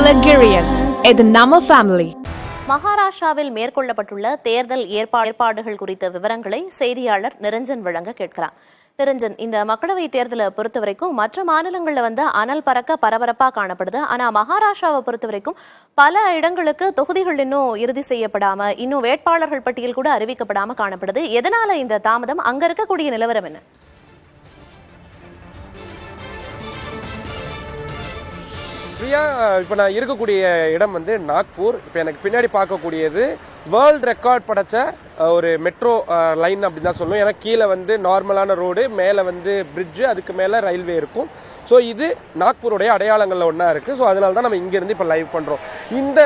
Luxurious. இது நம்ம family. மகாராஷ்டிராவில் மேற்கொள்ளப்பட்டுள்ள தேர்தல் ஏற்பாடுகள் குறித்த விவரங்களை செய்தியாளர் நிரஞ்சன் வழங்க கேட்கிறார். நிரஞ்சன், இந்த மக்களவை தேர்தலை பொறுத்த வரைக்கும் மற்ற மாநிலங்கள்ல அனல் பறக்க பரபரப்பா காணப்படுது. ஆனா மகாராஷ்டிராவை பொறுத்த வரைக்கும் பல இடங்களுக்கு தொகுதிகள் இன்னும் இறுதி செய்யப்படாம, இன்னும் வேட்பாளர்கள் பட்டியல் கூட அறிவிக்கப்படாம காணப்படுது. எதனால இந்த தாமதம்? அங்க இருக்கக்கூடிய நிலவரம் என்ன? பிரியா, இப்போ நான் இருக்கக்கூடிய இடம் நாக்பூர். இப்போ எனக்கு பின்னாடி பார்க்கக்கூடியது வேர்ல்டு ரெக்கார்ட் படைச்ச ஒரு மெட்ரோ லைன் அப்படின்னு தான் சொல்லணும். ஏன்னா கீழே நார்மலான ரோடு, மேலே பிரிட்ஜு, அதுக்கு மேலே ரயில்வே இருக்கும். ஸோ இது நாக்பூருடைய அடையாளங்களில் ஒன்றா இருக்குது. ஸோ அதனால தான் நம்ம இங்கேருந்து இப்போ லைவ் பண்ணுறோம். இந்த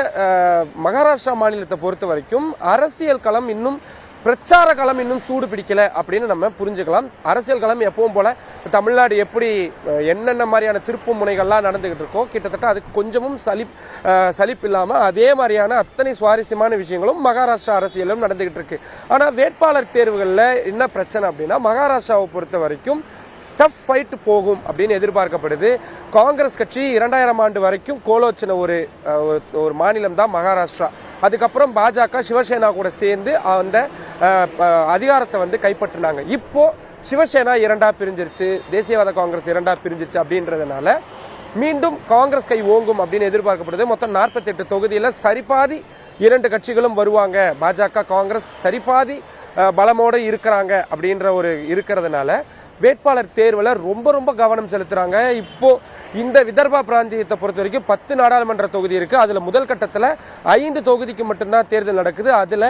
மகாராஷ்டிரா மாநிலத்தை பொறுத்த வரைக்கும் அரசியல் களம் இன்னும் பிரச்சார களம் இன்னும் சூடு பிடிக்கல அப்படின்னு நம்ம புரிஞ்சுக்கலாம். அரசியல் களம் எப்பவும் போல தமிழ்நாடு எப்படி என்னென்ன மாதிரியான திருப்பு முனைகள்லாம் நடந்துகிட்டு இருக்கோ, கிட்டத்தட்ட அதுக்கு கொஞ்சமும் சலிப்பு இல்லாமல் அதே மாதிரியான அத்தனை சுவாரஸ்யமான விஷயங்களும் மகாராஷ்டிரா அரசியலும் நடந்துகிட்டு இருக்கு. ஆனால் வேட்பாளர் தேர்வுகளில் என்ன பிரச்சனை அப்படின்னா, மகாராஷ்டிராவை பொறுத்த வரைக்கும் டஃப் ஃபைட் போகும் அப்படின்னு எதிர்பார்க்கப்படுது. காங்கிரஸ் கட்சி 2000 ஆண்டு வரைக்கும் கோலோச்சின ஒரு மாநிலம் தான் மகாராஷ்டிரா. அதுக்கப்புறம் பாஜக சிவசேனா கூட சேர்ந்து அந்த அதிகாரத்தை கைப்பற்றினாங்க. இப்போ சிவசேனா இரண்டா பிரிஞ்சிருச்சு, தேசியவாத காங்கிரஸ் இரண்டா பிரிஞ்சிருச்சு அப்படின்றதுனால மீண்டும் காங்கிரஸ் கை ஓங்கும் அப்படின்னு எதிர்பார்க்கப்படுது. மொத்தம் 48 தொகுதியில் சரிபாதி இரண்டு கட்சிகளும் வருவாங்க. பாஜக காங்கிரஸ் சரிபாதி பலமோடு இருக்கிறாங்க அப்படின்ற இருக்கிறதுனால வேட்பாளர் தேர்வில் ரொம்ப கவனம் செலுத்துறாங்க. இப்போ இந்த விதர்பா பிராந்தியத்தை பொறுத்த வரைக்கும் 10 நாடாளுமன்ற தொகுதி இருக்கு. அதுல முதல் கட்டத்தில் 5 தொகுதிக்கு மட்டும்தான் தேர்தல் நடக்குது. அதுல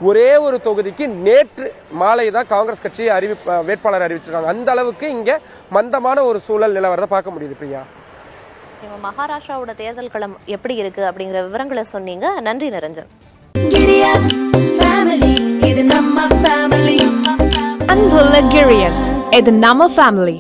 ஒரே ஒரு தொகுதிக்கு நேற்று மாலை தான் காங்கிரஸ் கட்சி வேட்பாளர் அறிவிச்சிருக்காங்க. அந்த அளவுக்கு இங்க மந்தமான ஒரு சூழல் நிலவரத்தை பார்க்க முடியுது. பிரியா, மகாராஷ்டிராவோட தேர்தல் களம் எப்படி இருக்கு அப்படிங்கிற விவரங்களை சொன்னீங்க. நன்றி நிரஞ்சன். அன்பு Luxurious. இது நம்ம ஃபேமிலி.